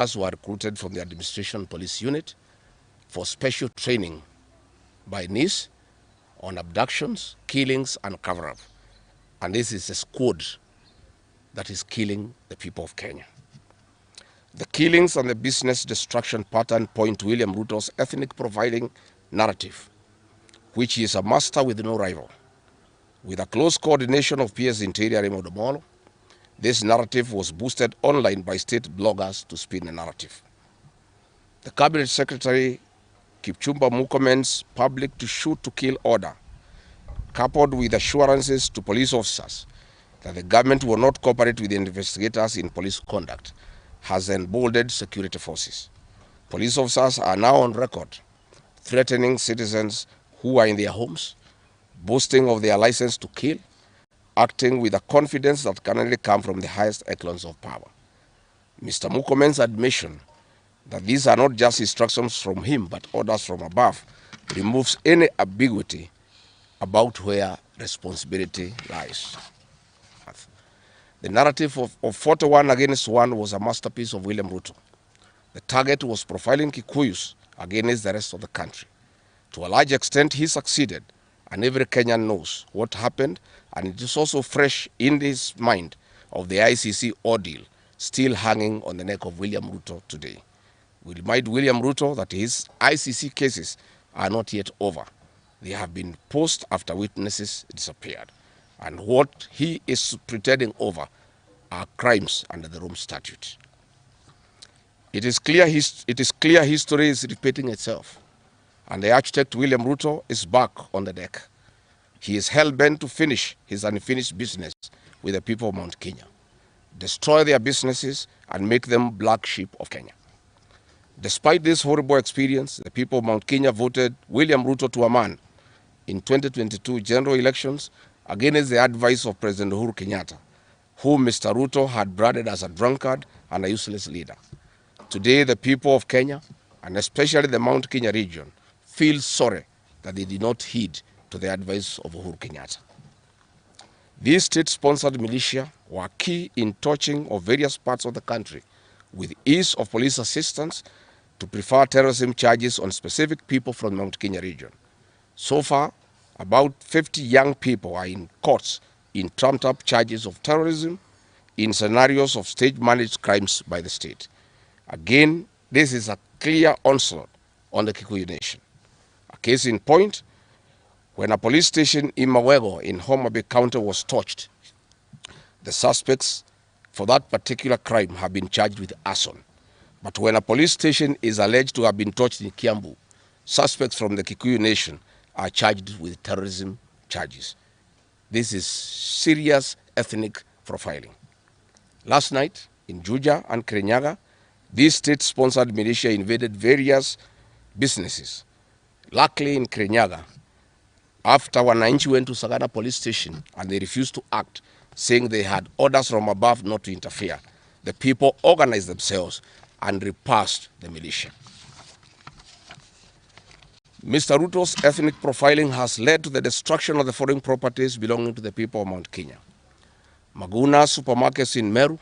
Us were recruited from the Administration Police Unit for special training by NIS on abductions, killings, and cover-up. And this is a squad that is killing the people of Kenya. The killings and the business destruction pattern point to William Ruto's ethnic profiling narrative, which he is a master with no rival. With a close coordination of PS Interior Maandamano, this narrative was boosted online by state bloggers to spin a narrative. The Cabinet Secretary Kipchumba Murkomen's public to shoot to kill order, coupled with assurances to police officers that the government will not cooperate with the investigators in police conduct, has emboldened security forces. Police officers are now on record threatening citizens who are in their homes, boasting of their license to kill, acting with a confidence that can only come from the highest echelons of power. Mr. Murkomen's admission that these are not just instructions from him but orders from above removes any ambiguity about where responsibility lies. The narrative of 41 against 1 was a masterpiece of William Ruto. The target was profiling Kikuyus against the rest of the country. To a large extent, he succeeded, and every Kenyan knows what happened, and it is also fresh in his mind of the ICC ordeal still hanging on the neck of William Ruto today. We remind William Ruto that his ICC cases are not yet over. They have been paused after witnesses disappeared. And what he is pretending over are crimes under the Rome Statute. It is clear history is repeating itself, and the architect William Ruto is back on the deck. He is hell-bent to finish his unfinished business with the people of Mount Kenya, destroy their businesses, and make them black sheep of Kenya. Despite this horrible experience, the people of Mount Kenya voted William Ruto to a man in 2022 general elections against the advice of President Uhuru Kenyatta, whom Mr. Ruto had branded as a drunkard and a useless leader. Today, the people of Kenya, and especially the Mount Kenya region, feel sorry that they did not heed to the advice of Uhuru Kenyatta. These state-sponsored militia were key in touching of various parts of the country with ease of police assistance to prefer terrorism charges on specific people from the Mount Kenya region. So far, about 50 young people are in courts in trumped-up charges of terrorism in scenarios of state-managed crimes by the state. Again, this is a clear onslaught on the Kikuyu nation. A case in point, when a police station in Mawego in Homa Bay County was torched, the suspects for that particular crime have been charged with arson. But when a police station is alleged to have been torched in Kiambu, suspects from the Kikuyu nation are charged with terrorism charges. This is serious ethnic profiling. Last night, in Juja and Kirinyaga, these state-sponsored militia invaded various businesses. Luckily, in Kirinyaga, after Wananchi went to Sagana police station and they refused to act, saying they had orders from above not to interfere, the people organized themselves and repulsed the militia. Mr. Ruto's ethnic profiling has led to the destruction of the foreign properties belonging to the people of Mount Kenya. Maguna supermarkets in Meru,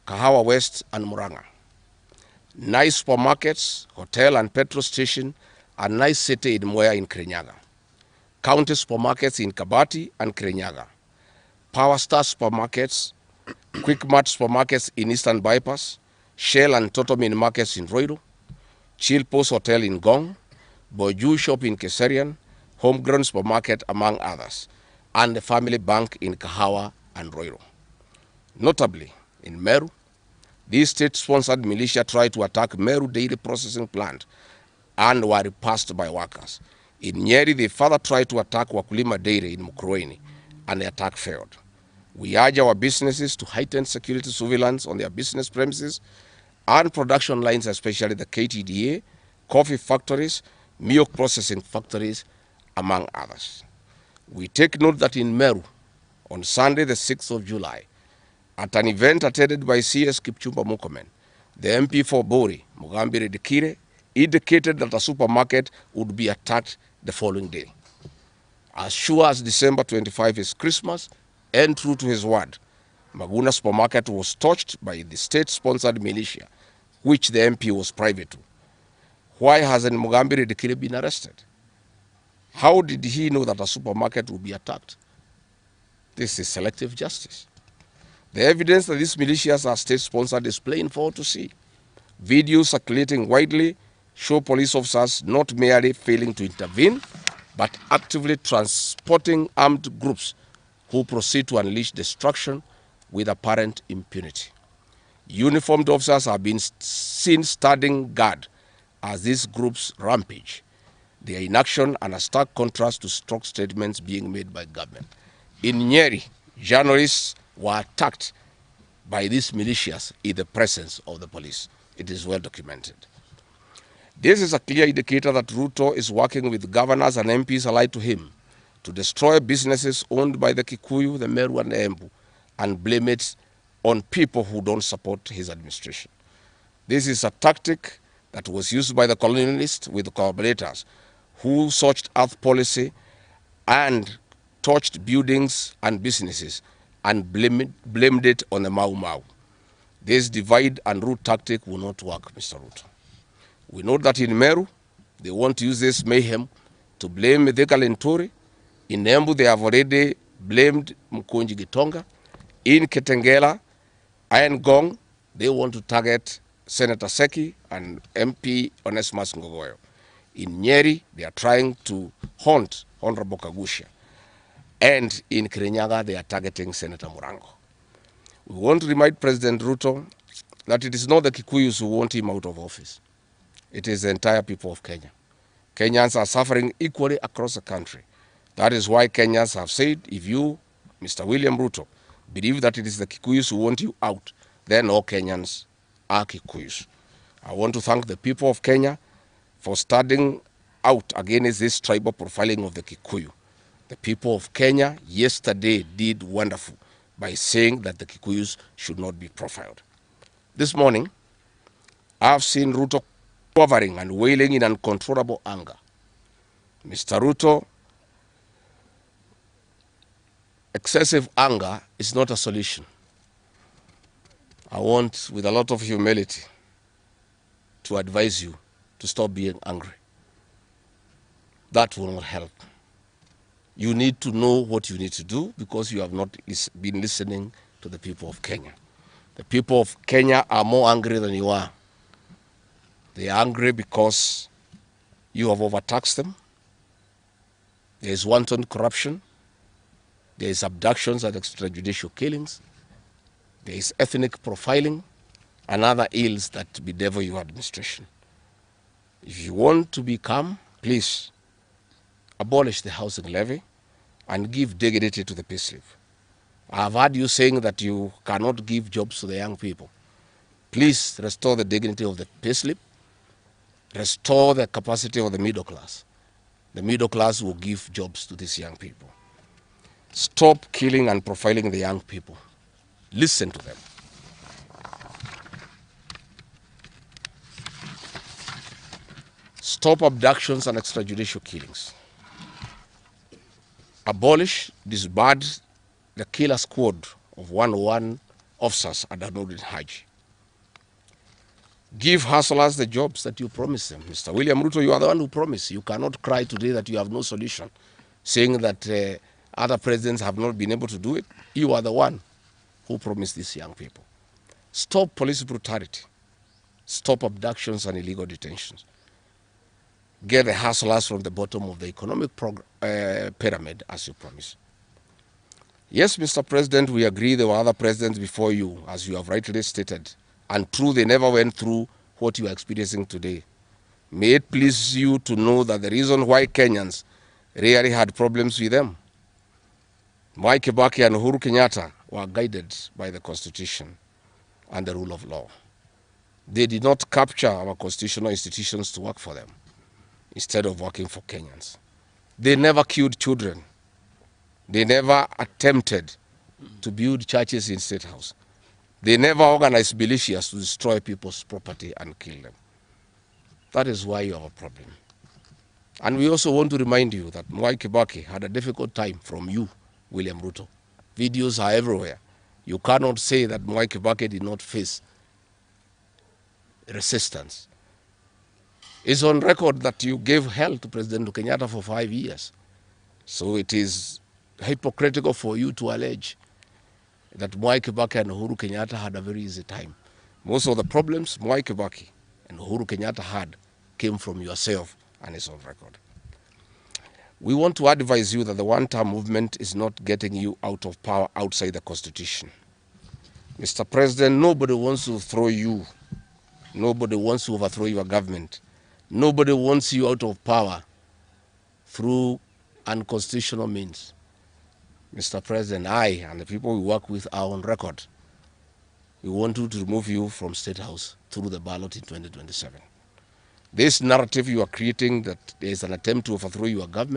Kahawa West and Muranga. Nice supermarkets, hotel and petrol station, and nice city in Mwea in Kirinyaga. County supermarkets in Kabati and Kirinyaga. Power Star supermarkets, Quick Mart supermarkets in Eastern Bypass, Shell and Totomin markets in Roiro, Chill Post Hotel in Gong, Boju Shop in Keserian, Homegrown Supermarket among others, and the Family Bank in Kahawa and Roiro. Notably, in Meru, these state-sponsored militia tried to attack Meru Dairy Processing Plant and were repulsed by workers. In Nyeri, they further tried to attack Wakulima Dairy in Mukurweini, and the attack failed. We urge our businesses to heighten security surveillance on their business premises and production lines, especially the KTDA, coffee factories, milk processing factories, among others. We take note that in Meru, on Sunday, the 6th of July, at an event attended by CS Kipchumba Murkomen, the MP for Bori, Mugambi Redikire, indicated that a supermarket would be attacked the following day. As sure as December 25 is Christmas, and true to his word, Maguna supermarket was torched by the state-sponsored militia which the MP was private to. Why hasn't Mugambi Redekile been arrested? How did he know that a supermarket would be attacked? This is selective justice. The evidence that these militias are state-sponsored is plain for all to see. Videos circulating widely show police officers not merely failing to intervene, but actively transporting armed groups who proceed to unleash destruction with apparent impunity. Uniformed officers have been seen standing guard as these groups rampage. They are in action and a stark contrast to strong statements being made by government. In Nyeri, journalists were attacked by these militias in the presence of the police. It is well documented. This is a clear indicator that Ruto is working with governors and MPs allied to him to destroy businesses owned by the Kikuyu, the Meru, and the Embu, and blame it on people who don't support his administration. This is a tactic that was used by the colonialists with collaborators who searched earth policy and torched buildings and businesses and blamed it on the Mau Mau. This divide and rule tactic will not work, Mr. Ruto. We know that in Meru, they want to use this mayhem to blame Mithika Lenturi. In Embu, they have already blamed Mkonji Gitonga. In Ketengela, Iron Gong, they want to target Senator Seki and MP Onesmus Ngogoyo. In Nyeri, they are trying to haunt Honorable Kagusha. And in Kirinyaga, they are targeting Senator Murango. We want to remind President Ruto that it is not the Kikuyus who want him out of office. It is the entire people of Kenya. Kenyans are suffering equally across the country. That is why Kenyans have said, if you, Mr. William Ruto, believe that it is the Kikuyus who want you out, then all Kenyans are Kikuyus. I want to thank the people of Kenya for standing out against this tribal profiling of the Kikuyu. The people of Kenya yesterday did wonderful by saying that the Kikuyus should not be profiled. This morning, I've seen Ruto quivering and wailing in uncontrollable anger. Mr. Ruto, excessive anger is not a solution. I want, with a lot of humility, to advise you to stop being angry. That will not help. You need to know what you need to do because you have not been listening to the people of Kenya. The people of Kenya are more angry than you are. They are angry because you have overtaxed them. There is wanton corruption. There is abductions and extrajudicial killings. There is ethnic profiling and other ills that bedevil your administration. If you want to be calm, please abolish the housing levy and give dignity to the payslip. I have heard you saying that you cannot give jobs to the young people. Please restore the dignity of the payslip. Restore the capacity of the middle class. The middle class will give jobs to these young people. Stop killing and profiling the young people. Listen to them. Stop abductions and extrajudicial killings. Abolish, disband the killer squad of 101 officers at Danudin Haji. Give hustlers the jobs that you promised them. Mr. William Ruto, you are the one who promised. You cannot cry today that you have no solution, saying that other presidents have not been able to do it. You are the one who promised these young people. Stop police brutality. Stop abductions and illegal detentions. Get the hustlers from the bottom of the economic pyramid as you promised. Yes, Mr. President, we agree there were other presidents before you, as you have rightly stated, and true, they never went through what you are experiencing today. May it please you to know that the reason why Kenyans rarely had problems with them, Mwai Kibaki and Uhuru Kenyatta were guided by the Constitution and the rule of law. They did not capture our constitutional institutions to work for them, instead of working for Kenyans. They never killed children. They never attempted to build churches in State House. They never organized militias to destroy people's property and kill them. That is why you have a problem. And we also want to remind you that Mwai Kibaki had a difficult time from you, William Ruto. Videos are everywhere. You cannot say that Mwai Kibaki did not face resistance. It's on record that you gave hell to President Kenyatta for 5 years. So it is hypocritical for you to allege that Mwai Kibaki and Uhuru Kenyatta had a very easy time. Most of the problems Mwai Kibaki and Uhuru Kenyatta had came from yourself, and it's on record. We want to advise you that the one-term movement is not getting you out of power outside the Constitution. Mr. President, nobody wants to throw you. Nobody wants to overthrow your government. Nobody wants you out of power through unconstitutional means. Mr. President, I and the people we work with are on record. We want you to remove you from State House through the ballot in 2027. This narrative you are creating that there is an attempt to overthrow your government